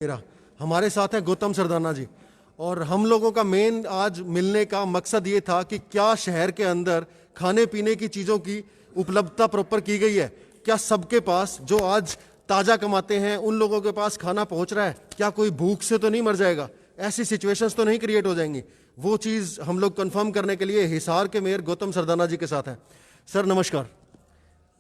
मेरा हमारे साथ हैं गौतम सरदाना जी। और हम लोगों का मेन आज मिलने का मकसद ये था कि क्या शहर के अंदर खाने पीने की चीज़ों की उपलब्धता प्रॉपर की गई है, क्या सबके पास जो आज ताज़ा कमाते हैं उन लोगों के पास खाना पहुंच रहा है, क्या कोई भूख से तो नहीं मर जाएगा, ऐसी सिचुएशंस तो नहीं क्रिएट हो जाएंगी। वो चीज़ हम लोग कंफर्म करने के लिए हिसार के मेयर गौतम सरदाना जी के साथ हैं। सर नमस्कार।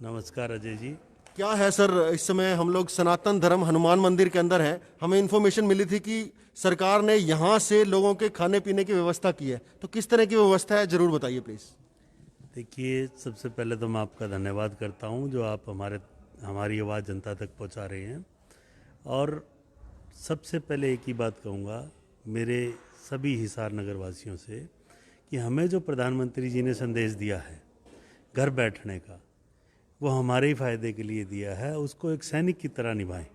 नमस्कार अजय जी। क्या है सर, इस समय हम लोग सनातन धर्म हनुमान मंदिर के अंदर हैं। हमें इन्फॉर्मेशन मिली थी कि सरकार ने यहाँ से लोगों के खाने पीने की व्यवस्था की है, तो किस तरह की व्यवस्था है जरूर बताइए प्लीज़। देखिए, सबसे पहले तो मैं आपका धन्यवाद करता हूँ जो आप हमारी आवाज़ जनता तक पहुँचा रहे हैं। और सबसे पहले एक ही बात कहूँगा मेरे सभी हिसार नगर वासियों से कि हमें जो प्रधानमंत्री जी ने संदेश दिया है घर बैठने का, वो हमारे ही फ़ायदे के लिए दिया है। उसको एक सैनिक की तरह निभाएं।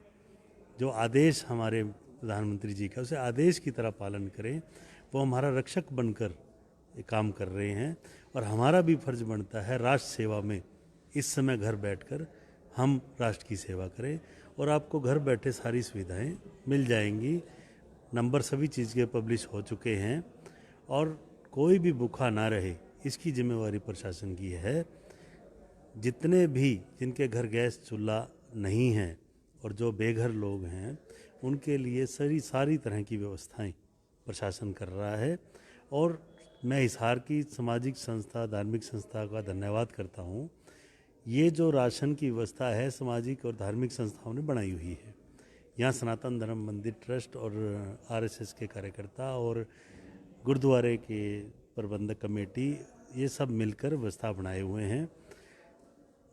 जो आदेश हमारे प्रधानमंत्री जी का, उसे आदेश की तरह पालन करें। वो हमारा रक्षक बनकर ये काम कर रहे हैं और हमारा भी फर्ज बनता है राष्ट्र सेवा में इस समय घर बैठकर हम राष्ट्र की सेवा करें। और आपको घर बैठे सारी सुविधाएं मिल जाएंगी। नंबर सभी चीज़ के पब्लिश हो चुके हैं और कोई भी भूखा ना रहे, इसकी जिम्मेवारी प्रशासन की है। जितने भी जिनके घर गैस चूल्हा नहीं है और जो बेघर लोग हैं, उनके लिए सारी तरह की व्यवस्थाएं प्रशासन कर रहा है। और मैं हिसार की सामाजिक संस्था, धार्मिक संस्था का धन्यवाद करता हूँ। ये जो राशन की व्यवस्था है सामाजिक और धार्मिक संस्थाओं ने बनाई हुई है। यहाँ सनातन धर्म मंदिर ट्रस्ट और आरएसएस के कार्यकर्ता और गुरुद्वारे के प्रबंधक कमेटी, ये सब मिलकर व्यवस्था बनाए हुए हैं।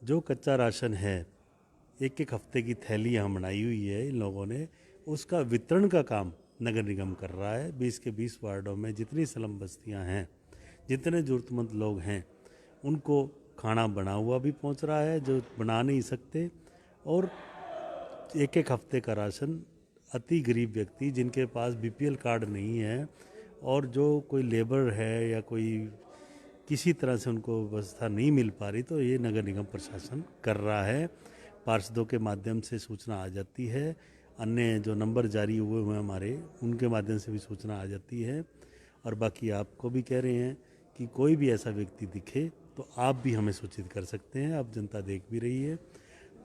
जो कच्चा राशन है, एक एक हफ्ते की थैली यहाँ बनाई हुई है इन लोगों ने, उसका वितरण का काम नगर निगम कर रहा है। 20 के 20 वार्डों में जितनी स्लम बस्तियाँ हैं, जितने ज़रूरतमंद लोग हैं, उनको खाना बना हुआ भी पहुँच रहा है जो बना नहीं सकते। और एक एक हफ्ते का राशन अति गरीब व्यक्ति जिनके पास बीपीएल कार्ड नहीं है और जो कोई लेबर है या कोई किसी तरह से उनको व्यवस्था नहीं मिल पा रही, तो ये नगर निगम प्रशासन कर रहा है। पार्षदों के माध्यम से सूचना आ जाती है, अन्य जो नंबर जारी हुए हैं हमारे, उनके माध्यम से भी सूचना आ जाती है। और बाकी आपको भी कह रहे हैं कि कोई भी ऐसा व्यक्ति दिखे तो आप भी हमें सूचित कर सकते हैं। आप जनता देख भी रही है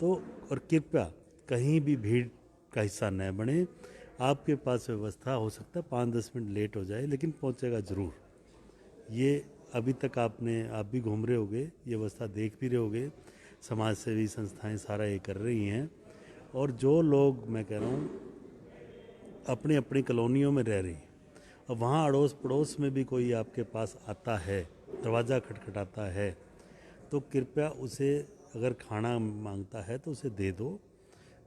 तो। और कृपया कहीं भी भीड़ का हिस्सा न बने। आपके पास व्यवस्था हो सकता है 5-10 मिनट लेट हो जाए, लेकिन पहुंचेगा ज़रूर। ये अभी तक आप भी घूम रहे होगे, ये व्यवस्था देख भी रहे होगे। समाज सेवी संस्थाएं सारा ये कर रही हैं। और जो लोग, मैं कह रहा हूँ, अपनी अपनी कॉलोनियों में रह रही हैं और वहाँ अड़ोस पड़ोस में भी कोई आपके पास आता है, दरवाज़ा खटखटाता है, तो कृपया उसे, अगर खाना मांगता है तो उसे दे दो,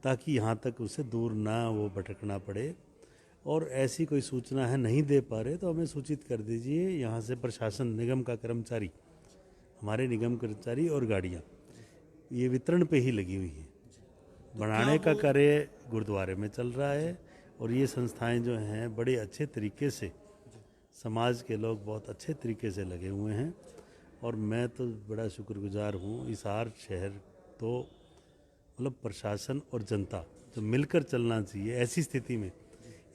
ताकि यहाँ तक उसे दूर ना वो भटकना पड़े। और ऐसी कोई सूचना है नहीं दे पा रहे तो हमें सूचित कर दीजिए। यहाँ से प्रशासन, निगम का कर्मचारी, हमारे निगम कर्मचारी और गाड़ियाँ ये वितरण पे ही लगी हुई हैं। बनाने का कार्य गुरुद्वारे में चल रहा है और ये संस्थाएं जो हैं बड़े अच्छे तरीके से, समाज के लोग बहुत अच्छे तरीके से लगे हुए हैं। और मैं तो बड़ा शुक्रगुजार हूँ। हिसार शहर तो मतलब प्रशासन और जनता जो मिलकर चलना चाहिए, ऐसी स्थिति में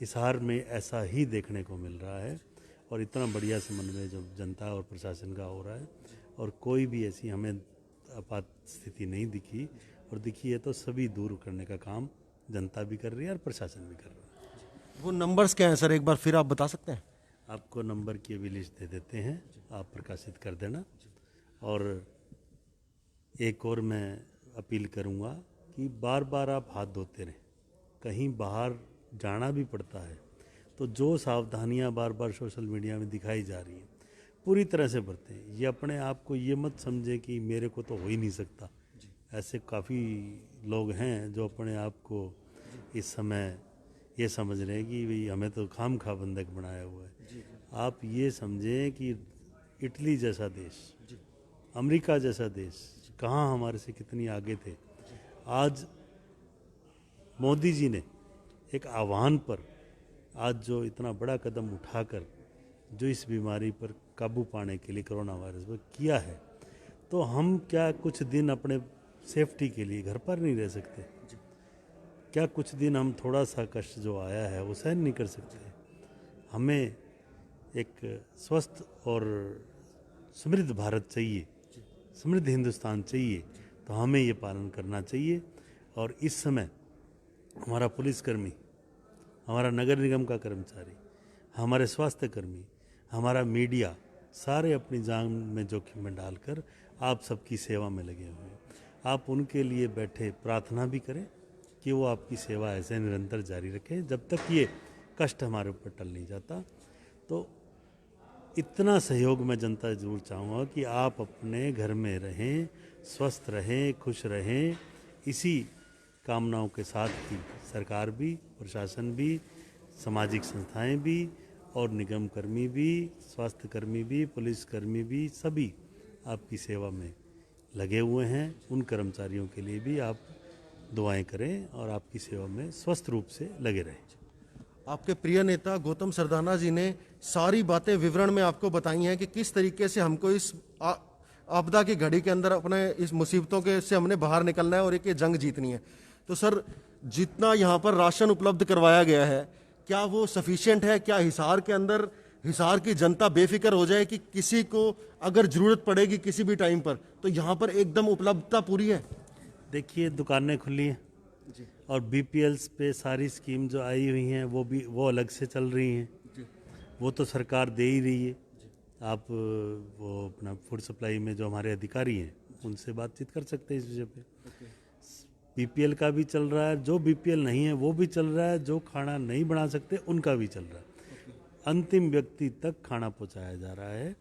हिसार में ऐसा ही देखने को मिल रहा है। और इतना बढ़िया समन्वय जो जनता और प्रशासन का हो रहा है, और कोई भी ऐसी हमें आपात स्थिति नहीं दिखी। और दिखी है तो सभी दूर करने का काम जनता भी कर रही है और प्रशासन भी कर रहा है। वो नंबर्स क्या हैं सर, एक बार फिर आप बता सकते हैं? आपको नंबर की भी लिस्ट दे देते हैं, आप प्रकाशित कर देना। और एक और मैं अपील करूंगा कि बार बार आप हाथ धोते रहें। कहीं बाहर जाना भी पड़ता है तो जो सावधानियां बार बार सोशल मीडिया में दिखाई जा रही हैं, पूरी तरह से बरतें। ये अपने आप को ये मत समझे कि मेरे को तो हो ही नहीं सकता। ऐसे काफ़ी लोग हैं जो अपने आप को इस समय ये समझ रहे हैं कि भाई हमें तो खाम खा बंधक बनाया हुआ है। आप ये समझें कि इटली जैसा देश, अमेरिका जैसा देश कहाँ हमारे से कितनी आगे थे। आज मोदी जी ने एक आह्वान पर आज जो इतना बड़ा कदम उठाकर जो इस बीमारी पर काबू पाने के लिए, कोरोना वायरस पर किया है, तो हम क्या कुछ दिन अपने सेफ्टी के लिए घर पर नहीं रह सकते? क्या कुछ दिन हम थोड़ा सा कष्ट जो आया है वो सहन नहीं कर सकते? हमें एक स्वस्थ और समृद्ध भारत चाहिए, समृद्ध हिंदुस्तान चाहिए, तो हमें ये पालन करना चाहिए। और इस समय हमारा पुलिसकर्मी, हमारा नगर निगम का कर्मचारी, हमारे स्वास्थ्य कर्मी, हमारा मीडिया, सारे अपनी जान में जोखिम में डालकर आप सबकी सेवा में लगे हुए हैं। आप उनके लिए बैठे प्रार्थना भी करें कि वो आपकी सेवा ऐसे निरंतर जारी रखें जब तक ये कष्ट हमारे ऊपर टल नहीं जाता। तो इतना सहयोग मैं जनता जरूर चाहूँगा कि आप अपने घर में रहें, स्वस्थ रहें, खुश रहें। इसी कामनाओं के साथ ही सरकार भी, प्रशासन भी, सामाजिक संस्थाएं भी और निगम कर्मी भी, स्वास्थ्य कर्मी भी, पुलिस कर्मी भी, सभी आपकी सेवा में लगे हुए हैं। उन कर्मचारियों के लिए भी आप दुआएं करें और आपकी सेवा में स्वस्थ रूप से लगे रहें। आपके प्रिय नेता गौतम सरदाना जी ने सारी बातें विवरण में आपको बताई हैं कि किस तरीके से हमको इस आपदा की घड़ी के अंदर अपने इस मुसीबतों के से हमने बाहर निकलना है और एक ये जंग जीतनी है। तो सर, जितना यहाँ पर राशन उपलब्ध करवाया गया है, क्या वो सफिशिएंट है? क्या हिसार के अंदर हिसार की जनता बेफिक्र हो जाए कि किसी को अगर ज़रूरत पड़ेगी किसी भी टाइम पर, तो यहाँ पर एकदम उपलब्धता पूरी है? देखिए, दुकानें खुली हैं और बीपीएल्स पे सारी स्कीम जो आई हुई हैं वो अलग से चल रही हैं। वो तो सरकार दे ही रही है। आप वो अपना फूड सप्लाई में जो हमारे अधिकारी हैं उनसे बातचीत कर सकते हैं इस विषय पे। बीपीएल का भी चल रहा है, जो बीपीएल नहीं है वो भी चल रहा है, जो खाना नहीं बना सकते उनका भी चल रहा है। अंतिम व्यक्ति तक खाना पहुंचाया जा रहा है।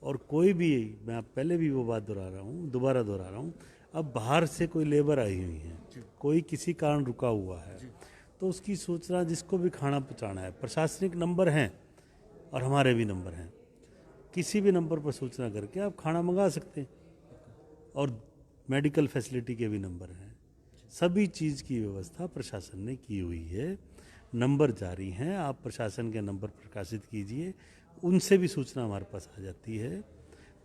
और कोई भी, मैं पहले भी वो बात दोबारा दोहरा रहा हूँ, अब बाहर से कोई लेबर आई हुई है, कोई किसी कारण रुका हुआ है, तो उसकी सूचना, जिसको भी खाना पहुँचाना है, प्रशासनिक नंबर हैं और हमारे भी नंबर हैं, किसी भी नंबर पर सूचना करके आप खाना मंगा सकते हैं। और मेडिकल फैसिलिटी के भी नंबर हैं। सभी चीज़ की व्यवस्था प्रशासन ने की हुई है। नंबर जारी हैं, आप प्रशासन के नंबर प्रकाशित कीजिए, उनसे भी सूचना हमारे पास आ जाती है।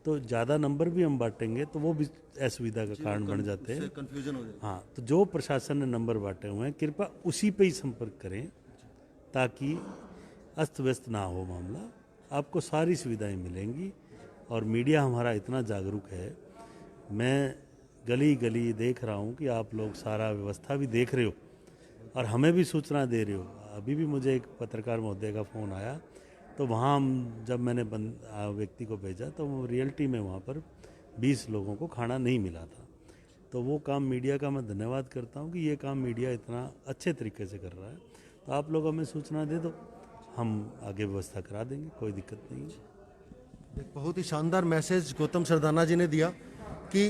तो ज़्यादा नंबर भी हम बांटेंगे तो वो भी असुविधा का कारण बन जाते हैं, कंफ्यूजन हो जाए। हाँ, तो जो प्रशासन ने नंबर बांटे हुए हैं, कृपया उसी पे ही संपर्क करें ताकि अस्त व्यस्त ना हो मामला। आपको सारी सुविधाएं मिलेंगी। और मीडिया हमारा इतना जागरूक है, मैं गली गली देख रहा हूँ कि आप लोग सारा व्यवस्था भी देख रहे हो और हमें भी सूचना दे रहे हो। अभी भी मुझे एक पत्रकार महोदय का फ़ोन आया, तो वहाँ जब मैंने व्यक्ति को भेजा तो वो रियलिटी में वहाँ पर 20 लोगों को खाना नहीं मिला था। तो वो काम मीडिया का मैं धन्यवाद करता हूँ कि ये काम मीडिया इतना अच्छे तरीके से कर रहा है। तो आप लोग हमें सूचना दे दो, हम आगे व्यवस्था करा देंगे, कोई दिक्कत नहीं है। एक बहुत ही शानदार मैसेज गौतम सरदाना जी ने दिया कि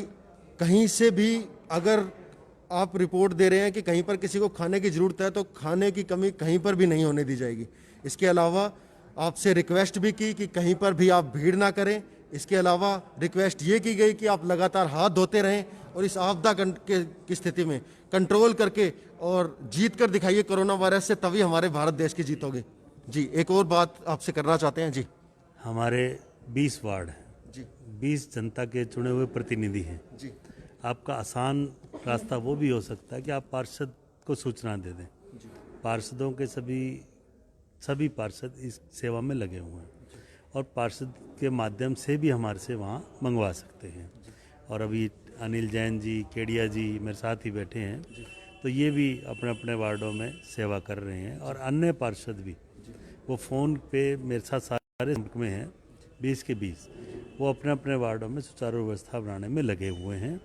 कहीं से भी अगर आप रिपोर्ट दे रहे हैं कि कहीं पर किसी को खाने की ज़रूरत है, तो खाने की कमी कहीं पर भी नहीं होने दी जाएगी। इसके अलावा आपसे रिक्वेस्ट भी की कहीं पर भी आप भीड़ ना करें। इसके अलावा रिक्वेस्ट ये की गई कि आप लगातार हाथ धोते रहें और इस आपदा की स्थिति में कंट्रोल करके और जीत कर दिखाइए कोरोना वायरस से, तभी हमारे भारत देश की जीत होगी। जी, एक और बात आपसे करना चाहते हैं। जी, हमारे 20 वार्ड हैं जी, 20 जनता के चुने हुए प्रतिनिधि हैं जी, आपका आसान रास्ता वो भी हो सकता है कि आप पार्षद को सूचना दे दें। पार्षदों के सभी पार्षद इस सेवा में लगे हुए हैं और पार्षद के माध्यम से भी हमारे से वहाँ मंगवा सकते हैं। और अभी अनिल जैन जी, केडिया जी मेरे साथ ही बैठे हैं, तो ये भी अपने अपने वार्डों में सेवा कर रहे हैं। और अन्य पार्षद भी वो फ़ोन पे मेरे साथ सारे संपर्क में हैं, 20 के 20, वो अपने अपने वार्डों में सुचारू व्यवस्था बनाने में लगे हुए हैं।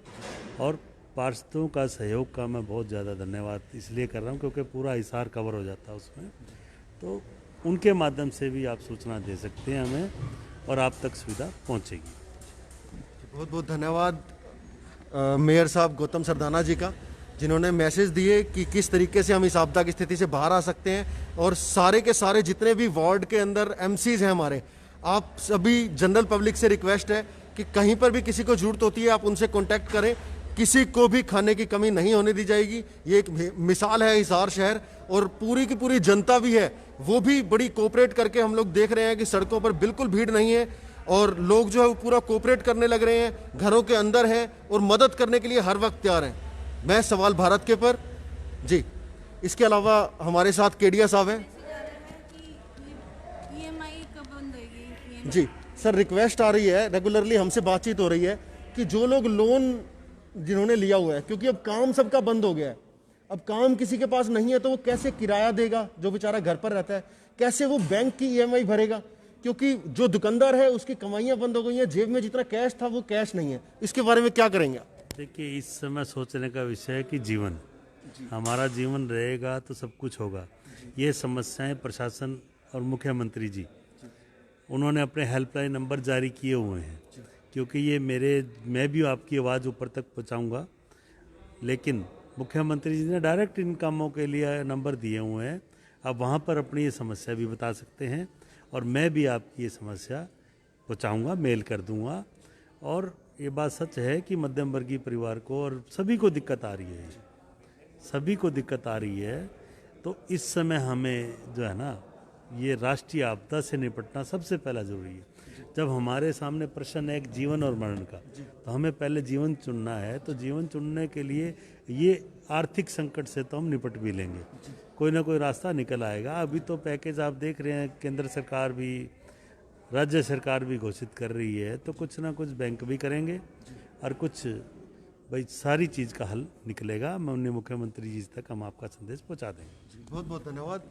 और पार्षदों का सहयोग का मैं बहुत ज़्यादा धन्यवाद इसलिए कर रहा हूँ क्योंकि पूरा हिसार कवर हो जाता है उसमें। तो उनके माध्यम से भी आप सूचना दे सकते हैं हमें और आप तक सुविधा पहुँचेगी। बहुत बहुत धन्यवाद मेयर साहब गौतम सरदाना जी का, जिन्होंने मैसेज दिए कि किस तरीके से हम इस आपदा की स्थिति से बाहर आ सकते हैं। और सारे के सारे जितने भी वार्ड के अंदर एमसीज हैं हमारे, आप सभी जनरल पब्लिक से रिक्वेस्ट है कि कहीं पर भी किसी को ज़रूरत होती है आप उनसे कांटेक्ट करें। किसी को भी खाने की कमी नहीं होने दी जाएगी। ये एक मिसाल है हिसार शहर, और पूरी की पूरी जनता भी है, वो भी बड़ी कोऑपरेट करके हम लोग देख रहे हैं कि सड़कों पर बिल्कुल भीड़ नहीं है और लोग जो है वो पूरा कोऑपरेट करने लग रहे हैं, घरों के अंदर हैं और मदद करने के लिए हर वक्त तैयार हैं। मैं सवाल भारत के पर जी इसके अलावा हमारे साथ केडिया साहब हैं। EMI कब बंद होगी? जी सर, रिक्वेस्ट आ रही है, रेगुलरली हमसे बातचीत हो रही है कि जो लोग लोन जिन्होंने लिया हुआ है, क्योंकि अब काम सबका बंद हो गया है, अब काम किसी के पास नहीं है तो वो कैसे किराया देगा, जो बेचारा घर पर रहता है, कैसे वो बैंक की EMI भरेगा, क्योंकि जो दुकानदार है उसकी कमाइयां बंद हो गई हैं, जेब में जितना कैश था वो कैश नहीं है। इसके बारे में क्या करेंगे आप? देखिए, इस समय सोचने का विषय है कि जीवन, हमारा जीवन रहेगा तो सब कुछ होगा। ये समस्याएं प्रशासन और मुख्यमंत्री जी, उन्होंने अपने हेल्पलाइन नंबर जारी किए हुए हैं, क्योंकि ये मैं भी आपकी आवाज़ ऊपर तक पहुंचाऊंगा, लेकिन मुख्यमंत्री जी ने डायरेक्ट इन कामों के लिए नंबर दिए हुए हैं। आप वहाँ पर अपनी ये समस्या भी बता सकते हैं और मैं भी आपकी ये समस्या पहुंचाऊंगा, मेल कर दूंगा। और ये बात सच है कि मध्यम वर्गीय परिवार को और सभी को दिक्कत आ रही है, सभी को दिक्कत आ रही है। तो इस समय हमें जो है ना, ये राष्ट्रीय आपदा से निपटना सबसे पहला जरूरी है। जब हमारे सामने प्रश्न है एक जीवन और मरण का, तो हमें पहले जीवन चुनना है। तो जीवन चुनने के लिए ये आर्थिक संकट से तो हम निपट भी लेंगे, कोई ना कोई रास्ता निकल आएगा। अभी तो पैकेज आप देख रहे हैं, केंद्र सरकार भी, राज्य सरकार भी घोषित कर रही है, तो कुछ ना कुछ बैंक भी करेंगे और कुछ भाई सारी चीज़ का हल निकलेगा। माननीय मुख्यमंत्री जी तक हम आपका संदेश पहुंचा देंगे। बहुत बहुत धन्यवाद।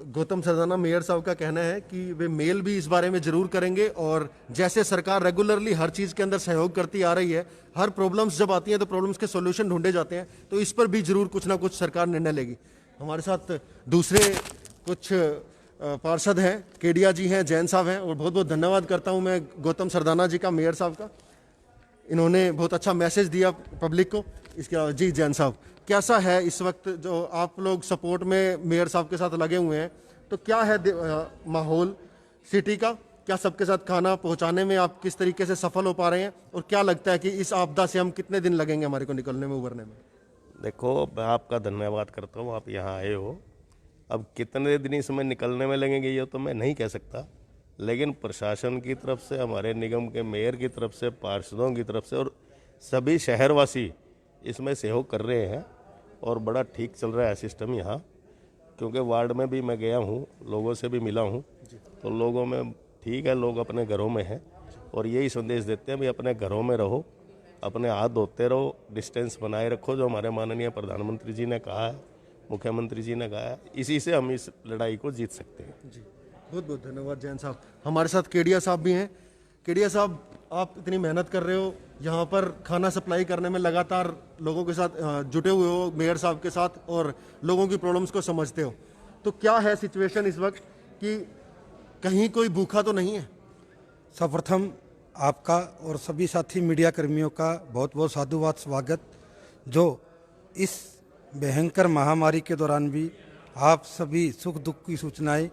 गौतम सरदाना मेयर साहब का कहना है कि वे मेल भी इस बारे में जरूर करेंगे, और जैसे सरकार रेगुलरली हर चीज़ के अंदर सहयोग करती आ रही है, हर प्रॉब्लम्स जब आती हैं तो प्रॉब्लम्स के सॉल्यूशन ढूंढे जाते हैं, तो इस पर भी जरूर कुछ ना कुछ सरकार निर्णय लेगी। हमारे साथ दूसरे कुछ पार्षद हैं, केडिया जी हैं, जैन साहब हैं, और बहुत बहुत धन्यवाद करता हूं मैं गौतम सरदाना जी का, मेयर साहब का। इन्होंने बहुत अच्छा मैसेज दिया पब्लिक को। इसके अलावा जी जैन साहब, कैसा है इस वक्त जो आप लोग सपोर्ट में मेयर साहब के साथ लगे हुए हैं, तो क्या है माहौल सिटी का? क्या सबके साथ खाना पहुंचाने में आप किस तरीके से सफल हो पा रहे हैं, और क्या लगता है कि इस आपदा से हम कितने दिन लगेंगे हमारे को निकलने में, उभरने में? देखो, मैं आपका धन्यवाद करता हूँ, आप यहाँ आए हो। अब कितने दिन इसमें निकलने में लगेंगे ये तो मैं नहीं कह सकता, लेकिन प्रशासन की तरफ से, हमारे निगम के मेयर की तरफ से, पार्षदों की तरफ से और सभी शहरवासी इसमें सहयोग कर रहे हैं और बड़ा ठीक चल रहा है सिस्टम यहाँ। क्योंकि वार्ड में भी मैं गया हूँ, लोगों से भी मिला हूँ, तो लोगों में ठीक है, लोग अपने घरों में हैं और यही संदेश देते हैं भी अपने घरों में रहो, अपने हाथ धोते रहो, डिस्टेंस बनाए रखो, जो हमारे माननीय प्रधानमंत्री जी ने कहा है, मुख्यमंत्री जी ने कहा है। इसी से हम इस लड़ाई को जीत सकते हैं। जी बहुत बहुत धन्यवाद जैन साहब। हमारे साथ केडिया साहब भी हैं। केडिया साहब, आप इतनी मेहनत कर रहे हो, यहाँ पर खाना सप्लाई करने में लगातार लोगों के साथ जुटे हुए हो, मेयर साहब के साथ, और लोगों की प्रॉब्लम्स को समझते हो, तो क्या है सिचुएशन इस वक्त कि कहीं कोई भूखा तो नहीं है? सर्वप्रथम आपका और सभी साथी मीडिया कर्मियों का बहुत बहुत साधुवाद स्वागत, जो इस भयंकर महामारी के दौरान भी आप सभी सुख दुख की सूचनाएं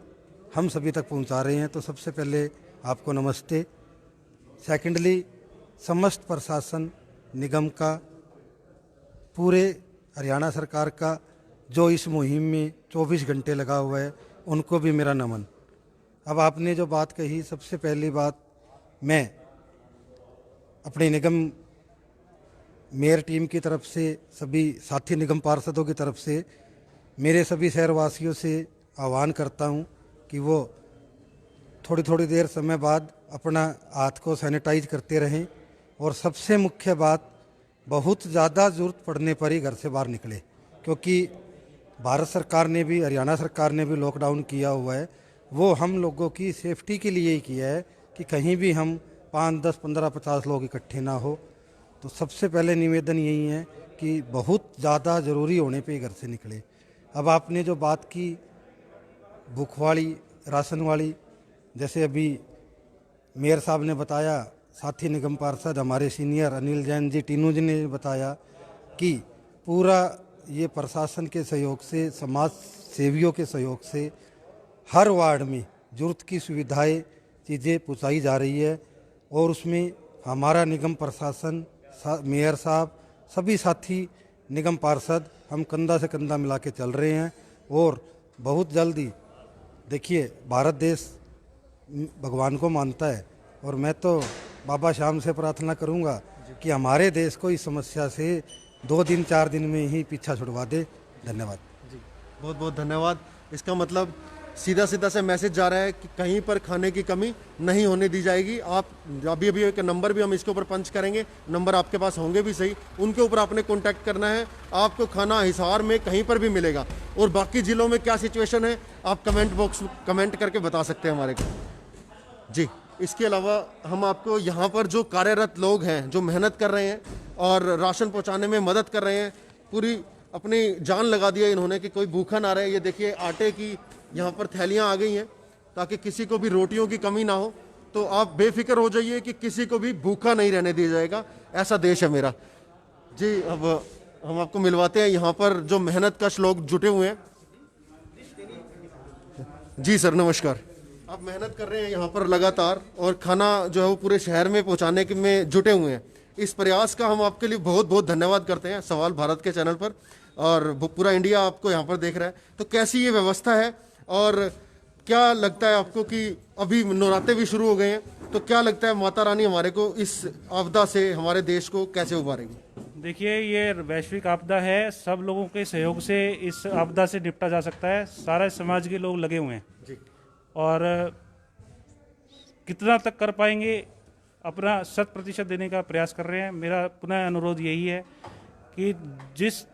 हम सभी तक पहुंचा रहे हैं। तो सबसे पहले आपको नमस्ते। सेकेंडली, समस्त प्रशासन निगम का, पूरे हरियाणा सरकार का जो इस मुहिम में 24 घंटे लगा हुआ है, उनको भी मेरा नमन। अब आपने जो बात कही, सबसे पहली बात, मैं अपने निगम मेयर टीम की तरफ से, सभी साथी निगम पार्षदों की तरफ से, मेरे सभी शहरवासियों से आह्वान करता हूं कि वो थोड़ी थोड़ी देर समय बाद अपना हाथ को सैनिटाइज करते रहें, और सबसे मुख्य बात, बहुत ज़्यादा ज़रूरत पड़ने पर ही घर से बाहर निकले, क्योंकि भारत सरकार ने भी, हरियाणा सरकार ने भी लॉकडाउन किया हुआ है, वो हम लोगों की सेफ्टी के लिए ही किया है कि कहीं भी हम 5, 10, 15, 50 लोग इकट्ठे ना हो। तो सबसे पहले निवेदन यही है कि बहुत ज़्यादा ज़रूरी होने पे घर से निकले। अब आपने जो बात की भूख वाली, राशन वाली, जैसे अभी मेयर साहब ने बताया, साथी निगम पार्षद हमारे सीनियर अनिल जैन जी, टीनू जी ने बताया कि पूरा ये प्रशासन के सहयोग से, समाज सेवियों के सहयोग से हर वार्ड में ज़रूरत की सुविधाएं, चीज़ें पहुँचाई जा रही है, और उसमें हमारा निगम प्रशासन, मेयर साहब, सभी साथी निगम पार्षद, हम कंधा से कंधा मिला के चल रहे हैं। और बहुत जल्दी, देखिए, भारत देश भगवान को मानता है, और मैं तो बाबा श्याम से प्रार्थना करूंगा कि हमारे देश को इस समस्या से 2 दिन 4 दिन में ही पीछा छुड़वा दे। धन्यवाद। जी बहुत बहुत धन्यवाद। इसका मतलब सीधा सीधा से मैसेज जा रहा है कि कहीं पर खाने की कमी नहीं होने दी जाएगी। आप अभी अभी एक नंबर भी हम इसके ऊपर पंच करेंगे, नंबर आपके पास होंगे भी सही, उनके ऊपर आपने कांटेक्ट करना है। आपको खाना हिसार में कहीं पर भी मिलेगा। और बाकी ज़िलों में क्या सिचुएशन है आप कमेंट बॉक्स कमेंट करके बता सकते हैं हमारे को जी। इसके अलावा हम आपको यहाँ पर जो कार्यरत लोग हैं, जो मेहनत कर रहे हैं और राशन पहुँचाने में मदद कर रहे हैं, पूरी अपनी जान लगा दी है इन्होंने कि कोई भूखा ना रहे। ये देखिए आटे की यहाँ पर थैलियाँ आ गई हैं ताकि किसी को भी रोटियों की कमी ना हो। तो आप बेफिक्र हो जाइए कि किसी को भी भूखा नहीं रहने दिया जाएगा, ऐसा देश है मेरा जी। अब हम आपको मिलवाते हैं यहाँ पर जो मेहनत कश लोग जुटे हुए हैं। जी सर नमस्कार। आप मेहनत कर रहे हैं यहाँ पर लगातार और खाना जो है वो पूरे शहर में पहुँचाने के में जुटे हुए हैं। इस प्रयास का हम आपके लिए बहुत बहुत धन्यवाद करते हैं सवाल भारत के चैनल पर, और पूरा इंडिया आपको यहाँ पर देख रहा है। तो कैसी ये व्यवस्था है और क्या लगता है आपको कि अभी नवरात्रे भी शुरू हो गए हैं, तो क्या लगता है माता रानी हमारे को इस आपदा से हमारे देश को कैसे उबारेगी? देखिए, ये वैश्विक आपदा है, सब लोगों के सहयोग से इस आपदा से निपटा जा सकता है। सारे समाज के लोग लगे हुए हैं जी। और कितना तक कर पाएंगे अपना 100% देने का प्रयास कर रहे हैं। मेरा पुनः अनुरोध यही है कि जिस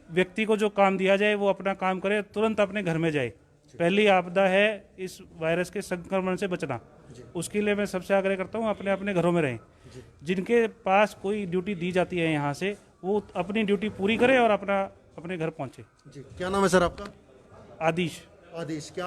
व्यक्ति को जो काम दिया जाए वो अपना काम करे, तुरंत अपने घर में जाए। पहली आपदा है इस वायरस के संक्रमण से बचना, उसके लिए मैं सबसे आग्रह करता हूँ अपने अपने घरों में रहें। जिनके पास कोई ड्यूटी दी जाती है यहाँ से, वो अपनी ड्यूटी पूरी करे और अपने घर पहुँचे जी। क्या नाम है सर आपका? आदिश। आदेश। क्या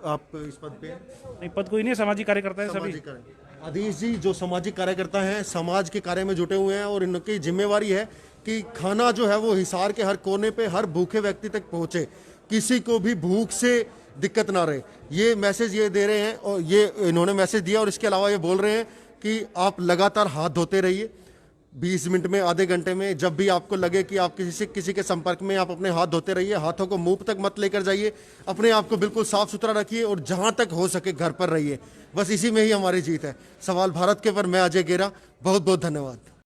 आप इस पद पे हैं? नहीं, पद कोई नहीं, सामाजिक कार्यकर्ता है सभी। सामाजिक कार्य। आदेश जी जो सामाजिक कार्यकर्ता हैं, समाज के कार्य में जुटे हुए हैं और इनकी जिम्मेवारी है कि खाना जो है वो हिसार के हर कोने पे हर भूखे व्यक्ति तक पहुंचे, किसी को भी भूख से दिक्कत ना रहे। ये मैसेज ये दे रहे हैं और ये इन्होंने मैसेज दिया। और इसके अलावा ये बोल रहे हैं कि आप लगातार हाथ धोते रहिए 20 मिनट में, आधे घंटे में, जब भी आपको लगे कि आप किसी के संपर्क में, आप अपने हाथ धोते रहिए। हाथों को मुंह तक मत लेकर जाइए, अपने आप को बिल्कुल साफ सुथरा रखिए और जहां तक हो सके घर पर रहिए। बस इसी में ही हमारी जीत है। सवाल भारत के पर मैं अजय गेरा, बहुत बहुत धन्यवाद।